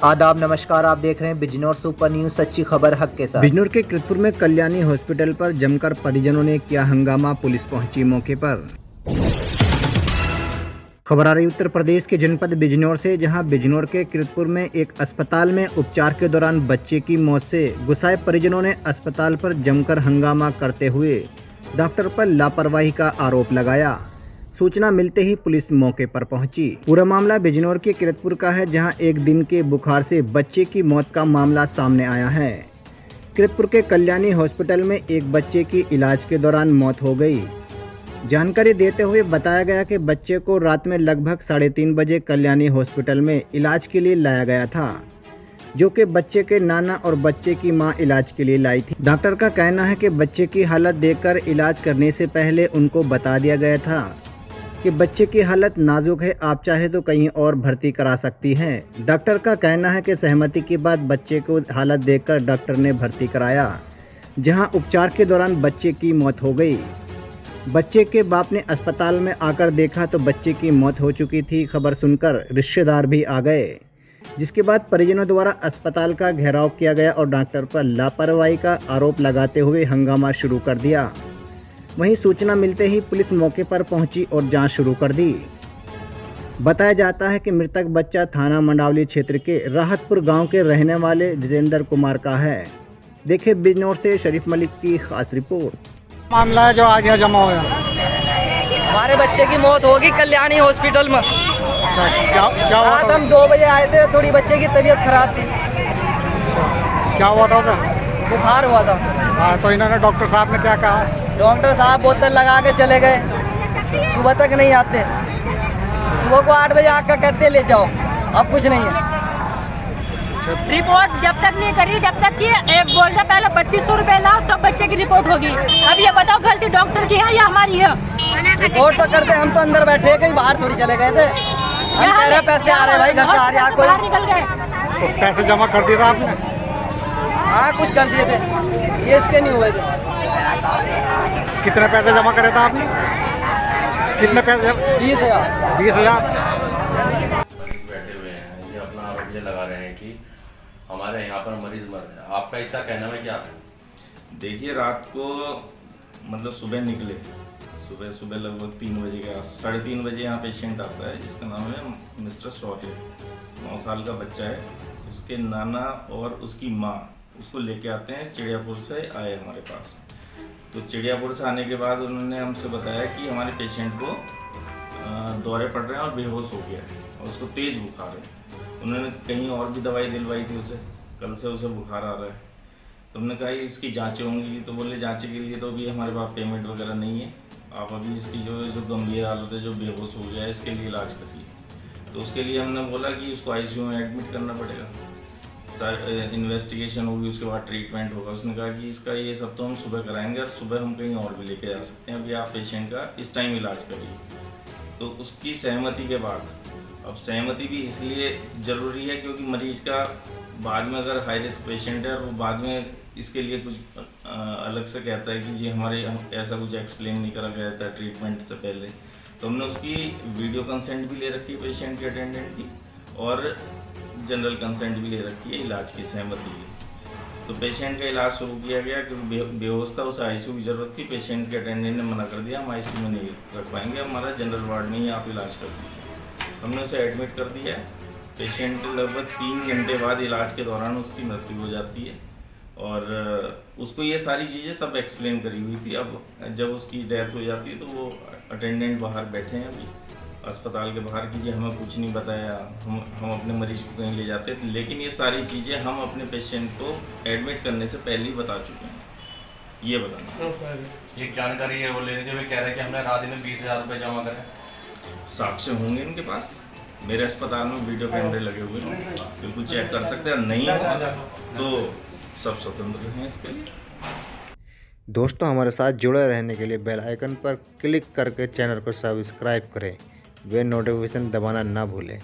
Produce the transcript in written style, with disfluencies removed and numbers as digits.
आदाब नमस्कार, आप देख रहे हैं बिजनौर सुपर न्यूज, सच्ची खबर हक के साथ। बिजनौर के कृतपुर में कल्याणी हॉस्पिटल पर जमकर परिजनों ने किया हंगामा, पुलिस पहुंची मौके पर। खबर आ रही उत्तर प्रदेश के जनपद बिजनौर से, जहां बिजनौर के कृतपुर में एक अस्पताल में उपचार के दौरान बच्चे की मौत से गुस्साए परिजनों ने अस्पताल पर जमकर हंगामा करते हुए डॉक्टर पर लापरवाही का आरोप लगाया। सूचना मिलते ही पुलिस मौके पर पहुंची। पूरा मामला बिजनौर के किरतपुर का है, जहां एक दिन के बुखार से बच्चे की मौत का मामला सामने आया है। किरतपुर के कल्याणी हॉस्पिटल में एक बच्चे की इलाज के दौरान मौत हो गई। जानकारी देते हुए बताया गया कि बच्चे को रात में लगभग 3:30 बजे कल्याणी हॉस्पिटल में इलाज के लिए लाया गया था, जो कि बच्चे के नाना और बच्चे की मां इलाज के लिए लाई थी। डॉक्टर का कहना है कि बच्चे की हालत देखकर इलाज करने से पहले उनको बता दिया गया था कि बच्चे की हालत नाजुक है, आप चाहे तो कहीं और भर्ती करा सकती हैं। डॉक्टर का कहना है कि सहमति के बाद बच्चे को हालत देखकर डॉक्टर ने भर्ती कराया, जहां उपचार के दौरान बच्चे की मौत हो गई। बच्चे के बाप ने अस्पताल में आकर देखा तो बच्चे की मौत हो चुकी थी। खबर सुनकर रिश्तेदार भी आ गए, जिसके बाद परिजनों द्वारा अस्पताल का घेराव किया गया और डॉक्टर पर लापरवाही का आरोप लगाते हुए हंगामा शुरू कर दिया। वहीं सूचना मिलते ही पुलिस मौके पर पहुंची और जांच शुरू कर दी। बताया जाता है कि मृतक बच्चा थाना मंडावली क्षेत्र के राहतपुर गांव के रहने वाले जितेंद्र कुमार का है। देखे बिजनौर से शरीफ मलिक की खास रिपोर्ट। मामला है जो आज यहाँ जमा हुआ। हमारे बच्चे की मौत होगी कल्याणी हॉस्पिटल में। अच्छा, क्या हुआ रात था? हम 2 बजे आए थे, थोड़ी बच्चे की तबीयत खराब थी, क्या हुआ था सर? बुखार हुआ था। हाँ, तो इन्होंने डॉक्टर साहब ने क्या कहा? डॉक्टर साहब बोतल लगा के चले गए, सुबह तक नहीं आते। सुबह को 8 बजे आकर कहते ले जाओ, अब कुछ नहीं है। रिपोर्ट जब तक नहीं करी, जब तक कि एक बोल से पहले 3200 रुपए लाओ तब बच्चे की रिपोर्ट होगी। अब ये बताओ गलती डॉक्टर की है या हमारी है? रिपोर्ट तो करते, हम तो अंदर बैठे, कहीं बाहर थोड़ी चले गए थे। हम कह रहे पैसे आ रहे भाई, घर से आ रहे हैं, बाहर निकल गए। तो पैसे जमा कर दिए था आपने? हाँ, कुछ कर दिए थे, ये इसके नहीं हुए थे। कितने पैसे जमा करे था आपने? कितने पैसे? 20,000। 20,000। बैठे हुए हैं, ये अपना आरोप ये लगा रहे हैं कि हमारे यहाँ पर मरीज मर रहे हैं। आपका इसका कहना है क्या है? देखिए, रात को मतलब सुबह निकले, सुबह लगभग 3 बजे के 3:30 बजे यहाँ पेशेंट आता है, जिसका नाम है मिस्टर शौर्य। 9 साल का बच्चा है। उसके नाना और उसकी माँ उसको लेके आते हैं, चिड़ियापुर से आए हमारे पास। तो चिड़ियापुर से आने के बाद उन्होंने हमसे बताया कि हमारे पेशेंट को दौरे पड़ रहे हैं और बेहोश हो गया है और उसको तेज़ बुखार है। उन्होंने कहीं और भी दवाई दिलवाई थी उसे, कल से उसे बुखार आ रहा है। तो हमने कहा इसकी जांचें होंगी, तो बोले जांचें के लिए तो अभी हमारे पास पेमेंट वगैरह नहीं है, आप अभी इसकी जो गंभीर हालत है, जो बेहोश हो गया है, इसके लिए इलाज करिए। तो उसके लिए हमने बोला कि उसको आईसीयू में एडमिट करना पड़ेगा, इन्वेस्टिगेशन होगी, उसके बाद ट्रीटमेंट होगा। उसने कहा कि इसका ये सब तो हम सुबह कराएंगे और सुबह हम कहीं और भी लेके जा सकते हैं, अभी आप पेशेंट का इस टाइम इलाज करिए। तो उसकी सहमति के बाद, अब सहमति भी इसलिए ज़रूरी है क्योंकि मरीज का बाद में अगर हाई रिस्क पेशेंट है और वो बाद में इसके लिए कुछ अलग से कहता है कि जी हमारे ऐसा कुछ एक्सप्लेन नहीं करा गया था ट्रीटमेंट से पहले, तो हमने उसकी वीडियो कंसेंट भी ले रखी है पेशेंट के अटेंडेंट की, और जनरल कंसेंट भी ले रखी है इलाज की सहमति की। तो पेशेंट का इलाज शुरू किया गया क्योंकि बेहोश था, उसे आईसीयू की ज़रूरत थी। पेशेंट के अटेंडेंट ने मना कर दिया, हम आईसीयू में नहीं रख पाएंगे, हमारा जनरल वार्ड में ही आप इलाज कर दीजिए। हमने उसे एडमिट कर दिया है। पेशेंट लगभग 3 घंटे बाद इलाज के दौरान उसकी मृत्यु हो जाती है और उसको ये सारी चीज़ें सब एक्सप्लेन करी हुई थी। अब जब उसकी डेथ हो जाती है तो वो अटेंडेंट बाहर बैठे हैं अभी अस्पताल के बाहर कि जी हमें कुछ नहीं बताया, हम अपने मरीज को कहीं ले जाते थे, लेकिन ये सारी चीज़ें हम अपने पेशेंट को एडमिट करने से पहले ही बता चुके हैं। ये बताना एक जानकारी है वो लेने जो कह रहे हैं कि हमने रात में 20,000 रुपये जमा करें। साक्ष्य होंगे इनके पास, मेरे अस्पताल में वीडियो कैमरे लगे हुए हैं, बिल्कुल चेक कर सकते हैं। नहीं है तो सब स्वतंत्र हैं इसके लिए। दोस्तों, हमारे साथ जुड़े रहने के लिए बेल आइकन पर क्लिक करके चैनल को सब्सक्राइब करें, वे नोटिफिकेशन दबाना ना भूलें।